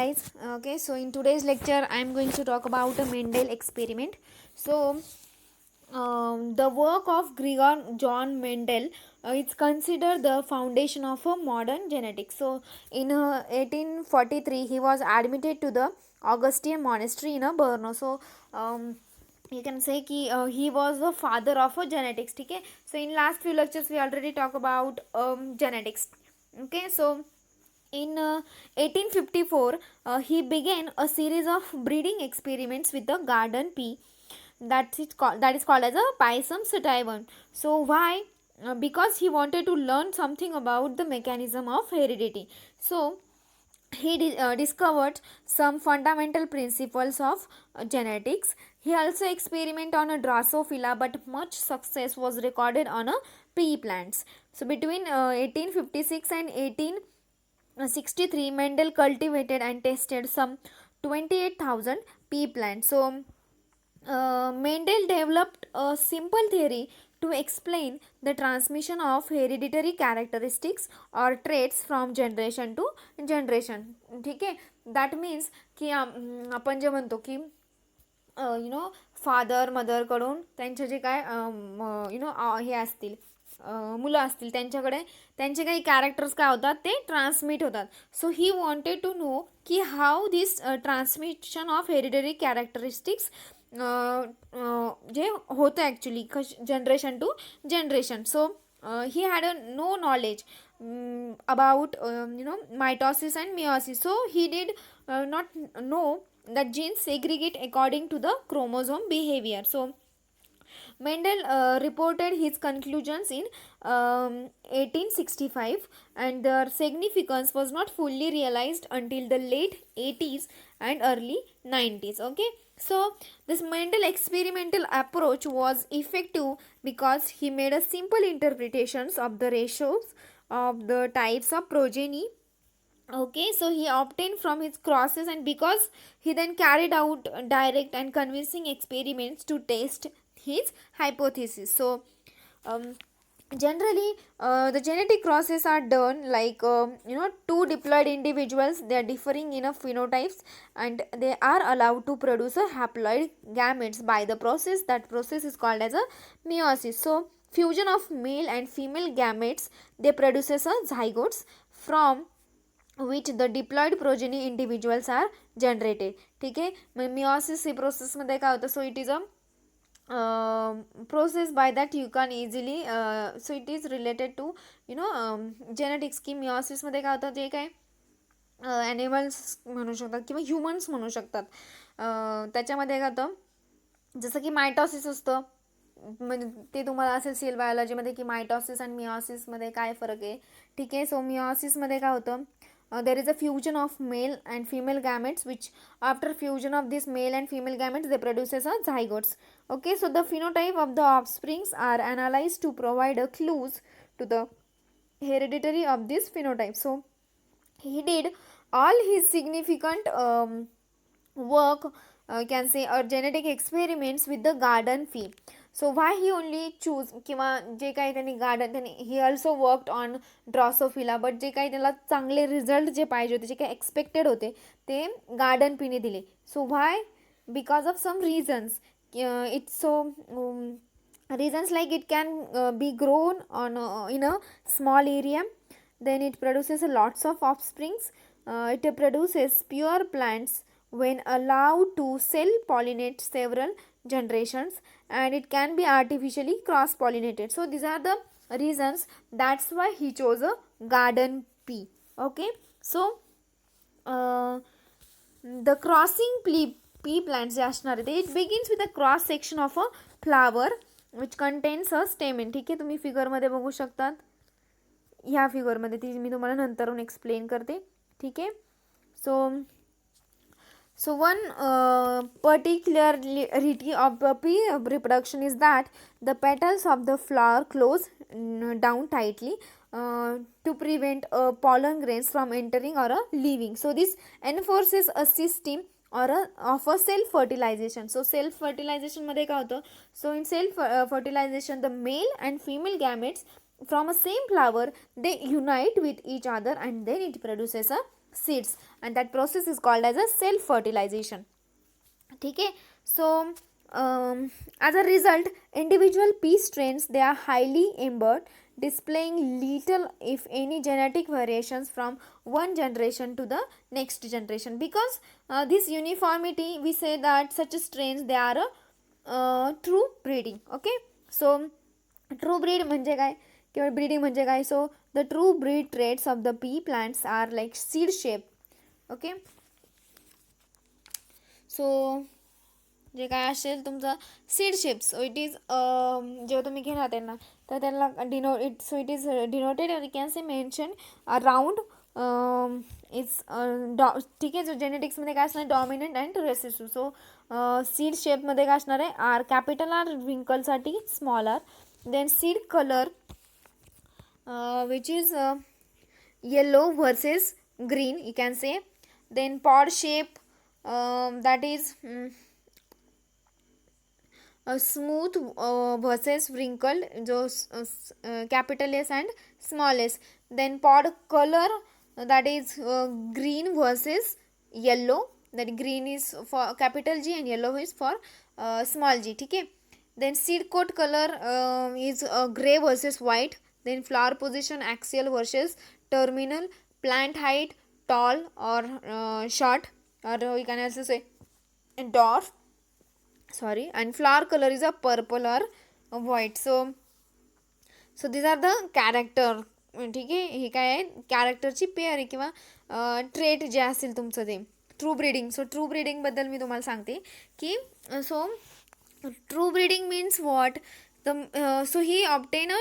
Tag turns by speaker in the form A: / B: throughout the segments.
A: guys. Okay, so in today's lecture I am going to talk about a Mendel experiment. So the work of Gregor John Mendel, it's considered the foundation of a modern genetics. So in 1843 he was admitted to the Augustine monastery in Brno. So you can say कि he was the father of genetics. Okay, so in last few lectures we already talk about genetics. Okay, so in 1854, he began a series of breeding experiments with the garden pea that is called as a Pisum sativum. So why? Because he wanted to learn something about the mechanism of heredity. So he discovered some fundamental principles of genetics. He also experimented on a Drosophila, but much success was recorded on a pea plants. So between 1856 and 1863, Mendel cultivated and tested some 28,000 pea plants. So Mendel developed a simple theory to explain the transmission of hereditary characteristics or traits from generation to generation. ठीक आहे, that means की आपण जे म्हणतो की father मदरकडून त्यांचे जे काय हे असतील मुलं असतील त्यांच्याकडे त्यांचे काही कॅरेक्टर्स काय होतात ते ट्रान्समिट होतात. So he wanted to know की how this transmission of hereditary characteristics जे होतं actually generation to generation. So he had no knowledge about mitosis and meiosis. So he did not know that genes segregate according to the chromosome behavior. So Mendel reported his conclusions in 1865, and their significance was not fully realized until the late 80s and early 90s. Okay, so this Mendel experimental approach was effective because he made a simple interpretations of the ratios of the types of progeny. Okay, so he obtained from his crosses, and because he then carried out direct and convincing experiments to test his hypothesis. So generally the genetic crosses are done like two diploid individuals, they are differing in a phenotypes, and they are allowed to produce a haploid gametes by the process. That process is called as a meiosis. So fusion of male and female gametes, they produces a zygotes from which the diploid progeny individuals are generated. ठीक आहे, meiosis ही process मध्ये काय होतं, so it is a process by that you can easily so it is related to genetics की meiosis मध्ये काय होतं, जे काय ॲनिमल्स म्हणू शकतात किंवा ह्युमन्स म्हणू शकतात, त्याच्यामध्ये काय होतं जसं की मायटॉसिस असतं, म्हणजे ते तुम्हाला असेल सेल बायोलॉजीमध्ये की मायटॉसिस आणि मिओसिसमध्ये काय फरक आहे. ठीक आहे, सो मिओसिसमध्ये काय होतं, there is a fusion of male and female gametes, which after fusion of this male and female gametes they produces a zygotes. Okay, so the phenotype of the offsprings are analyzed to provide a clues to the hereditary of this phenotype. So he did all his significant work, you can say, or genetic experiments with the garden pea. So why he only choose किंवा जे काही त्यांनी garden त्यांनी he also worked on drosophila, but जे काही त्याला चांगले result जे पाहिजे होते, जे काही एक्सपेक्टेड होते ते गार्डन पीने दिले. So why? Because of some reasons. It's so reasons like it can be grown on in a small area, then it produces lots of offsprings, it produces pure plants when allowed to self pollinate several generations, and it can be artificially cross pollinated. So these are the reasons, that's why he chose a garden pea. Okay, so the crossing pea plants जे असणार आहे, it begins with a cross section of a flower which contains a stamen. ठीक आहे, तुम्ही फिगरमध्ये बघू शकतात, ह्या फिगरमध्ये ती मी तुम्हाला नंतरून एक्सप्लेन करते. ठीक आहे, so one particularity of pea reproduction is that the petals of the flower close down tightly to prevent pollen grains from entering or leaving. So this enforces a system or of a self fertilization. So self fertilization मध्ये काय होतं, so in self fertilization the male and female gametes from a same flower they unite with each other and then it produces a seeds, and that process is called as a self fertilization. ठीक आहे. सो as a result, individual pea strains, they are highly embedded, displaying little if any genetic variations from one generation to the next generation. Because this uniformity, we say that such strains, they are a true breeding. Okay, so true breed म्हणजे काय किंवा breeding म्हणजे काय. So the true breed traits of the pea plants are like seed shape. Okay, so जे काय असेल तुमचं seed shapes, so it is जेव्हा तुम्ही घेणार त्यांना तर त्यांना so it is denoted you can say mention around its ठीक आहे. जो जेनेटिक्समध्ये काय असणार, dominant and recessive. So seed शेपमध्ये काय असणार आहे, R capital are विंकलसाठी small R. Then seed colour which is yellow versus green you can say. Then pod shape that is smooth versus wrinkled, जो capital S and small s. Then pod color, that is green versus yellow, that green is for capital G and yellow is for small g. ठीक है. Then seed coat color is gray versus white. Then flower position axial versus terminal. Plant height tall or short, or we can also say dwarf, sorry. And flower color is a purple or white. So these are the character. ठीक आहे. हे काय आहे, कॅरेक्टरची pair आहे किंवा trait जे असेल तुमचं ते true breeding. So true ब्रीडिंगबद्दल मी तुम्हाला सांगते की so true breeding means what. So he obtain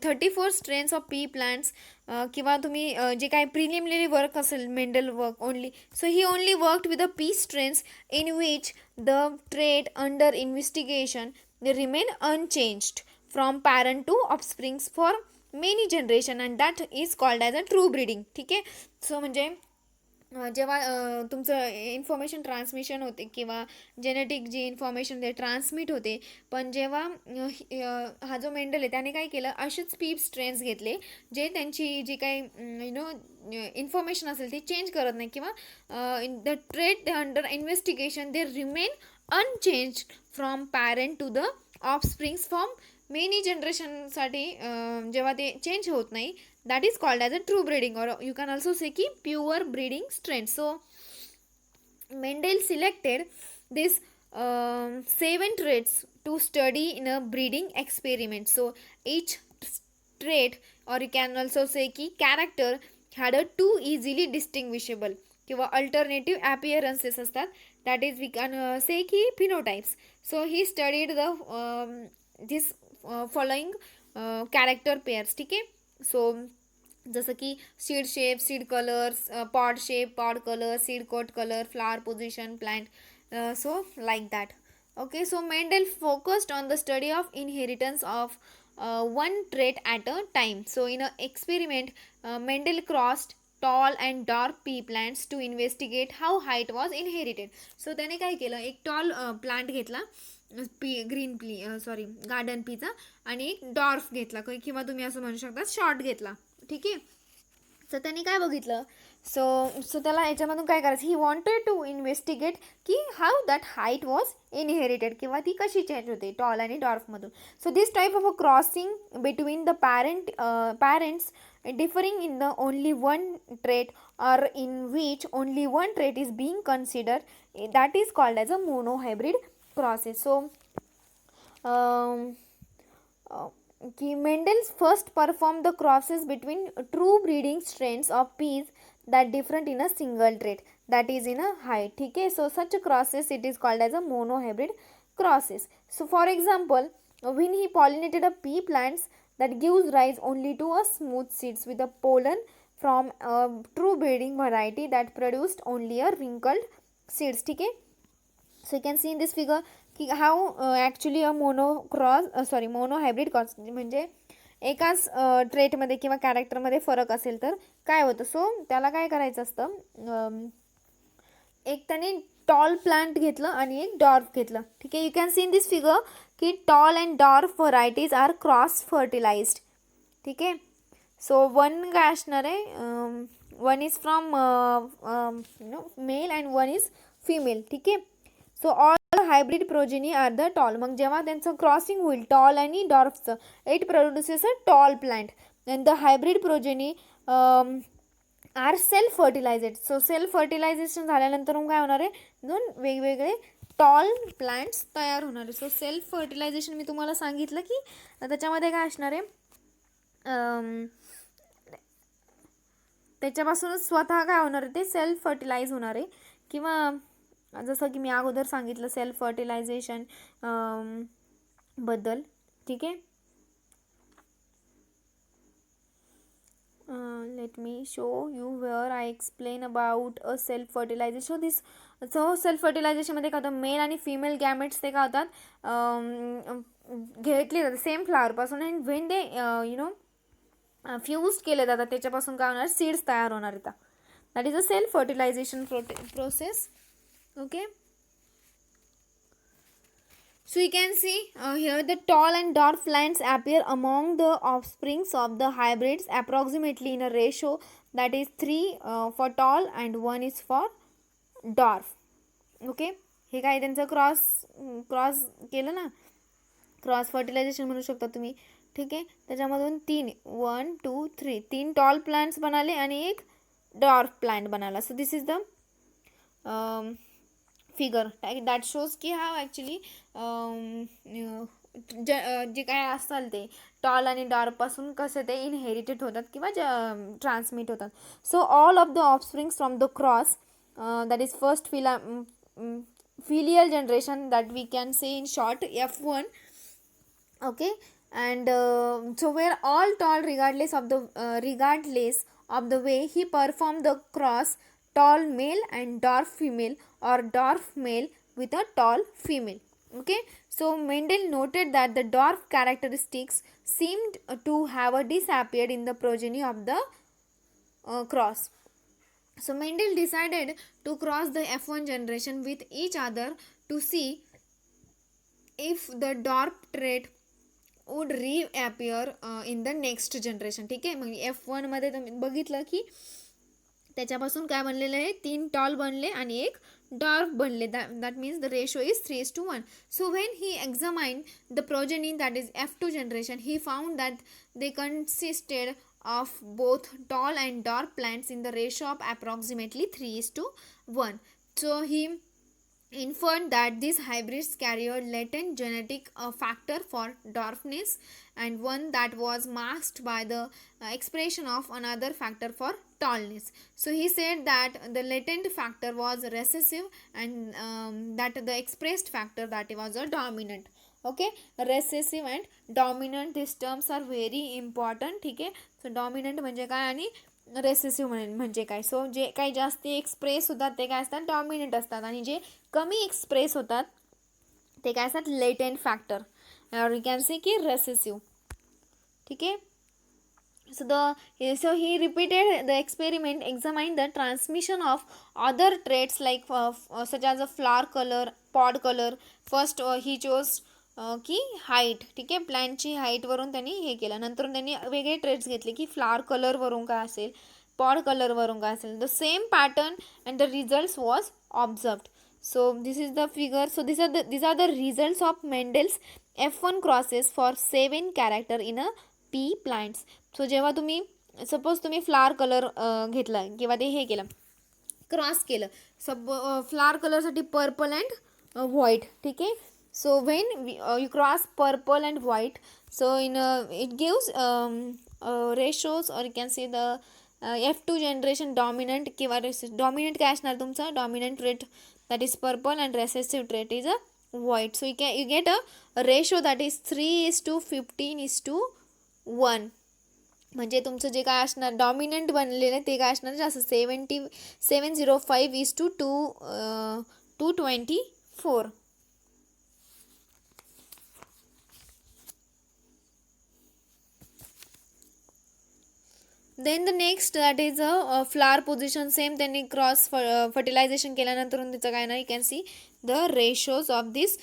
A: 34 strains of pea plants. किंवा तुम्ही जे काय प्रिलिमिनरी वर्क असेल, Mendel work only. So he only worked with the pea strains in which the trait under investigation remain unchanged from parent to offsprings for many generation, and that is called as a true breeding. ठीक आहे. सो म्हणजे जेव्हा तुमचं information transmission होते किंवा genetic जी information ते transmit होते, पण जेव्हा हा जो मेंडल आहे त्याने काय केलं, असेच पीप स्ट्रेन्स घेतले जे त्यांची जी काही इन्फॉर्मेशन असेल ती चेंज करत नाही किंवा the trait under investigation they remain unchange from parent to the offsprings from many जनरेशनसाठी जेव्हा ते चेंज होत नाही, that is called as a true breeding, or you can also say ki pure breeding strain. So Mendel selected these 7 traits to study in a breeding experiment. So each trait, or you can also say ki character, had a 2 easily distinguishable किंवा alternative appearances असतात, that is we can say ki phenotypes. So he studied the this following character pairs. ठीक आहे. So जसं की seed shape, seed colours, pod shape, pod colour, seed coat colour, flower position, plant, so like that. Okay. So Mendel focused on the study of inheritance of one trait at a time. So in an experiment, Mendel crossed tall and dark pea plants to investigate how height was inherited. So त्याने काय केलं, एक tall plant घेतला, P green pea sorry garden पीचा, आणि एक dwarf घेतला किंवा तुम्ही असं म्हणू शकता शॉर्ट घेतला. ठीक आहे. तर त्यांनी काय बघितलं, सो त्याला याच्यामधून काय करायचं, ही वॉन्टेड टू इन्व्हेस्टिगेट की how that height was inherited किंवा ती कशी चेंज होते टॉल आणि डॉर्फमधून. So this type of a crossing between the parents differing in the only one trait or in which only one trait is being considered, that is called as a monohybrid crosses. So Mendel first performed the crosses between true breeding strains of peas that different in a single trait, that is in a height. ठीक है. So such crosses it is called as a monohybrid crosses. So for example, when he pollinated a pea plants that gives rise only to a smooth seeds with a pollen from a true breeding variety that produced only a wrinkled seeds. ठीक है. So you can see in this figure की how actually a monohybrid cross म्हणजे एकाच ट्रेटमध्ये किंवा कॅरेक्टरमध्ये फरक असेल तर काय होतं. सो त्याला काय करायचं असतं, एक त्याने टॉल प्लांट घेतलं आणि एक डॉर्फ घेतलं. ठीक आहे. You can see in this figure की tall and dwarf varieties are cross fertilized. ठीक आहे. सो वन काय असणार आहे, one is from male and one is female. ठीक आहे. So all hybrid progeny are the tall. मग जेव्हा त्यांचं क्रॉसिंग होईल टॉल आणि डॉर्फचं, it produces a tall plant. And the hybrid progeny are self fertilized. So self fertilization झाल्यानंतर मग काय होणार आहे, दोन वेगवेगळे टॉल प्लांट्स तयार होणार आहे. सो सेल्फ फर्टिलायझेशन मी तुम्हाला सांगितलं की त्याच्यामध्ये काय असणार आहे, त्याच्यापासूनच स्वतः काय होणार आहे, ते सेल्फ फर्टिलाइज होणार आहे. किंवा जसं की मी अगोदर सांगितलं सेल्फ फर्टिलायझेशन बद्दल. ठीक आहे. let me show you where I explain about a self fertilization. So self fertilization मध्ये काय होतं, मेल आणि फिमेल गॅमेट्स ते काय होतात, घेतले जातात सेम फ्लावरपासून. अँड वेन दे फ्यूज केले जातात त्याच्यापासून काय होणार, सीड्स तयार होणार आहेत. That is a self fertilization process. Okay. So you can see here the tall and dwarf plants appear among the offsprings of the hybrids approximately in a ratio that is 3 for tall and 1 is for dwarf. Okay. हे काय त्यांचं cross केलं ना, cross fertilisation म्हणू शकता तुम्ही. ठीक आहे. त्याच्यामधून 1 2 3 3 टॉल प्लांट्स बनाले आणि एक dwarf plant Banala. So this is the figure that shows की हा ॲक्च्युली जे काय असतात ते टॉल आणि डार्कपासून कसं ते इनहेरिटेड होतात किंवा ट्रान्समिट होतात. So all of the offsprings from the cross that is first filial generation that we can say in short F1. Okay. And so where all tall regardless of the way he performed the cross, tall male and dwarf female or dwarf male with a tall female. Okay. So Mendel noted that the dwarf characteristics seemed to have disappeared in the progeny of the cross. So Mendel decided to cross the F1 generation with each other to see if the dwarf trait would reappear in the next generation. ठीक आहे. मग F1 मध्ये तुम्ही बघितलं की त्याच्यापासून काय बनलेलं आहे, 3 टॉल बनले आणि एक डॉर्फ बनले. that means the ratio is 3:1. So when he examined the progeny that is F2 generation, he found that they consisted of both tall and dwarf plants in the ratio of approximately 3:1. So he inferred that these hybrids carried latent genetic factor for dwarfness and one that was masked by the expression of another factor for tallness. So he said that the latent factor was recessive and that the expressed factor that was a dominant. Okay. recessive and dominant, these terms are very important. ठीक आहे. सो dominant म्हणजे काय आणि recessive म्हणजे काय. सो जे काही जास्त express होतात ते काय असतात, डॉमिनंट असतात. आणि जे कमी एक्सप्रेस होतात ते काय असतात, लेटेंट फॅक्टर और यू कॅन से की रेसेसिव्ह. ठीक आहे. So he repeated the experiment, examined the transmission of other traits like such as a flower color, pod color. First he chose की हाईट. ठीक आहे. प्लॅनची हाईटवरून त्यांनी हे केलं. नंतर त्यांनी वेगळे ट्रेट्स घेतले की फ्लावर कलरवरून काय असेल, पॉड कलरवरून काय असेल. The same pattern and the results was observed. So this is the figure. So these are the results of Mendel's F1 crosses for 7 character in a pea plants. सो जेव्हा तुम्ही suppose तुम्ही flower colour घेतला किंवा ते हे केलं, cross केलं, flower कलरसाठी purple and white. ठीक आहे. So when you cross purple and white, so it gives ratios, or you can say the F2 generation dominant किंवा dominant काय असणार तुमचा, dominant trait that is purple and recessive trait is a white. So you get a ratio that is 3:15:1. म्हणजे तुमचं जे काय असणार dominant बनलेलं ते काय असणार जास्त 705:224. Then the next that is a flower position. Same त्यांनी क्रॉस फर्टिलायझेशन केल्यानंतर त्याचं काय ना, you can see the ratios of this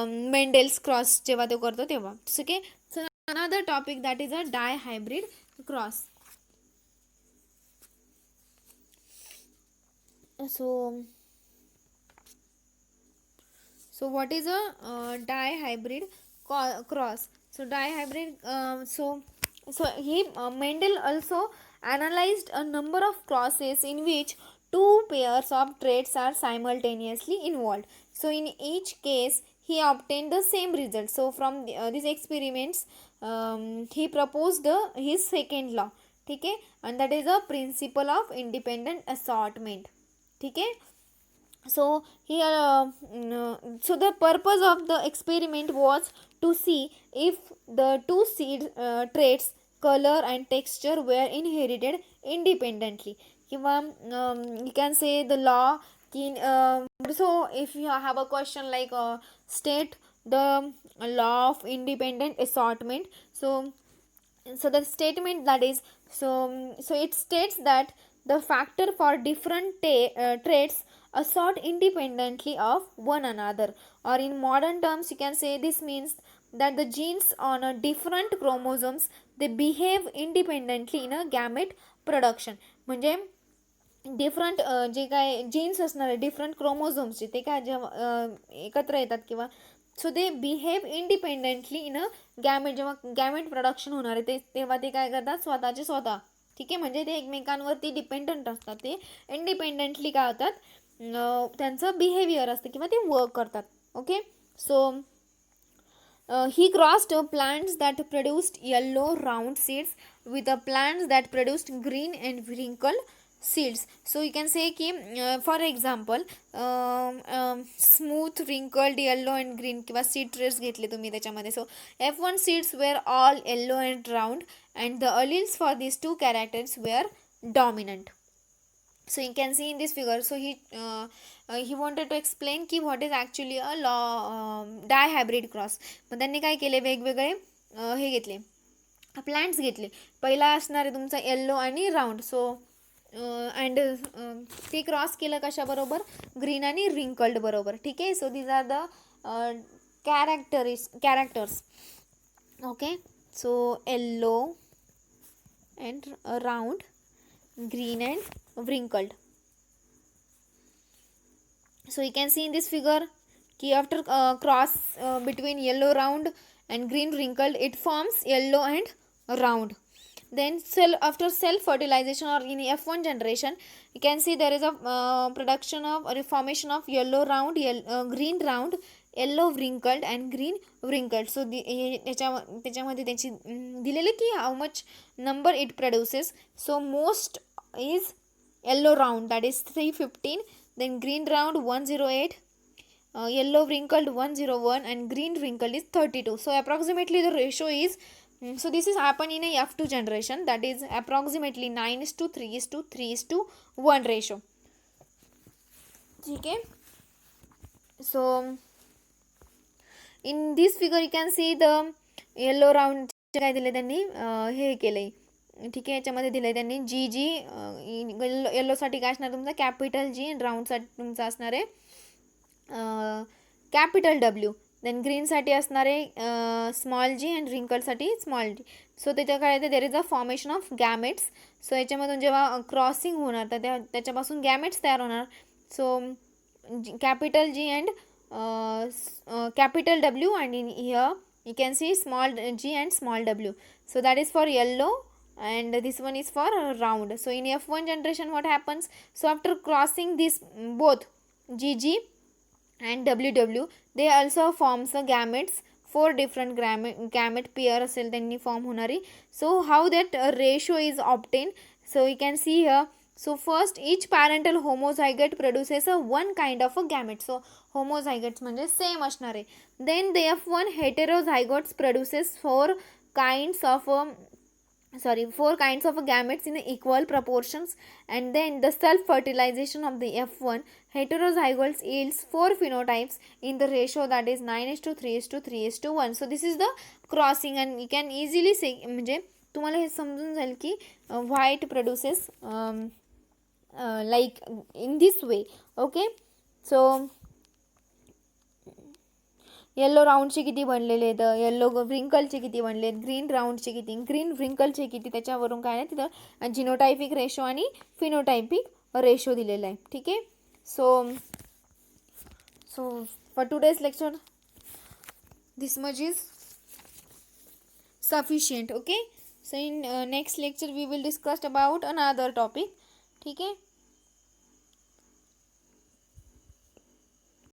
A: Mendel's cross जेव्हा तो करतो तेव्हा. Okay. So another topic that is a dihybrid cross. So what is a dihybrid cross? So dihybrid, Mendel also analyzed a number of crosses in which two pairs of traits are simultaneously involved. So in each case he obtained the same result. So from these experiments he proposed his second law. Okay, and that is the principle of independent assortment. Okay, so here so the purpose of the experiment was to see if the two seed traits, color and texture, were inherited independently. किंवा you can say the law की so if you have a question like state the law of independent assortment. So the statement that is, so it states that the factor for different traits assort independently of one another, or in modern terms you can say this means that the genes on a different chromosomes, they behave independently in a gamete production. म्हणजे different जे काय jeans असणार आहे different क्रोमोझोम्सचे ते काय जेव्हा एकत्र येतात किंवा so they behave independently in a gamete. जेव्हा गॅमेट प्रोडक्शन होणार आहे तेव्हा ते काय करतात स्वतःचे स्वतः. ठीक आहे, म्हणजे ते एकमेकांवरती डिपेंडंट असतात, ते इंडिपेंडेंटली काय होतात त्यांचं बिहेवियर असतं किंवा ते वर्क करतात. Okay, so he crossed plants that produced yellow round seeds with plants that produced green and wrinkled seeds. So you can say ki for example smooth wrinkled yellow and green किंवा seed traits घेतले तुम्ही त्याच्यामध्ये. So F1 seeds were all yellow and round and the alleles for these two characters were dominant. So you can see in this figure. So he wanted to explain की what is actually a dihybrid cross. मग त्यांनी काय केले, वेगवेगळे हे घेतले plants घेतले. पहिला असणार आहे तुमचा येल्लो आणि राऊंड. सो अँड ते क्रॉस केलं कशाबरोबर, ग्रीन आणि रिंकल्ड बरोबर. ठीक आहे, so these are the characters. Okay, so yellow and round, green and wrinkled. So you can see in this figure कि after cross between yellow round and green wrinkled, it forms yellow and round. Then after cell fertilization or in F1 generation, you can see there is a production of or formation of yellow round, green round, yellow wrinkled and green wrinkled. So त्याच्यामध्ये त्याची दिलेले की how much number it produces. So most is yellow round, that is 315, then green round 108, yellow wrinkled 101 and green wrinkled is 32. So approximately the ratio is so this is happen in a F2 generation, that is approximately 9:3:3:1 ratio. Okay, so in this figure you can see the yellow round काय दिले त्यांनी हे केले. ठीक आहे, याच्यामध्ये दिलं आहे त्यांनी जी जी येल्लोसाठी काय असणार तुमचा कॅपिटल जी आणि राऊंडसाठी तुमचा असणार आहे कॅपिटल डब्ल्यू. देन ग्रीनसाठी असणार आहे स्मॉल जी अँड रिंकलसाठी स्मॉल जी. सो त्याच्या काय there is a formation of gametes. So याच्यामधून जेव्हा क्रॉसिंग होणार तर त्याच्यापासून गॅमेट्स तयार होणार. So capital G and capital W and in here you can see small g and small w. So that is for yellow and this one is for round. So in F1 generation what happens, so after crossing this both gg and ww, they also forms the gametes, 4 different gamete pair असेल त्यांनी form होणारी. So how that ratio is obtained, so you can see here. So first each parental homozygote produces a one kind of a gamete. So homozygotes म्हणजे same असणार आहे. Then the F1 heterozygotes produces four kinds of gametes in equal proportions, and then the self fertilization of the F1 heterozygotes yields 4 phenotypes in the ratio that is 9:3:3:1. So this is the crossing and you can easily say म्हणजे तुम्हाला हे समजून जाईल की why it produces like in this way. Okay, so yellow राऊंडचे किती बनलेले आहेत, yellow व्रिंकलचे किती बनले आहेत, ग्रीन राऊंडचे किती, ग्रीन व्रिंकलचे किती, त्याच्यावरून काय नाही तिथं जिनोटायपिक रेशो आणि फिनोटायपिक रेशो दिलेला आहे. ठीक आहे. So for today's lecture this much is sufficient. Okay, so in next lecture we will discuss about another topic. ठीक है.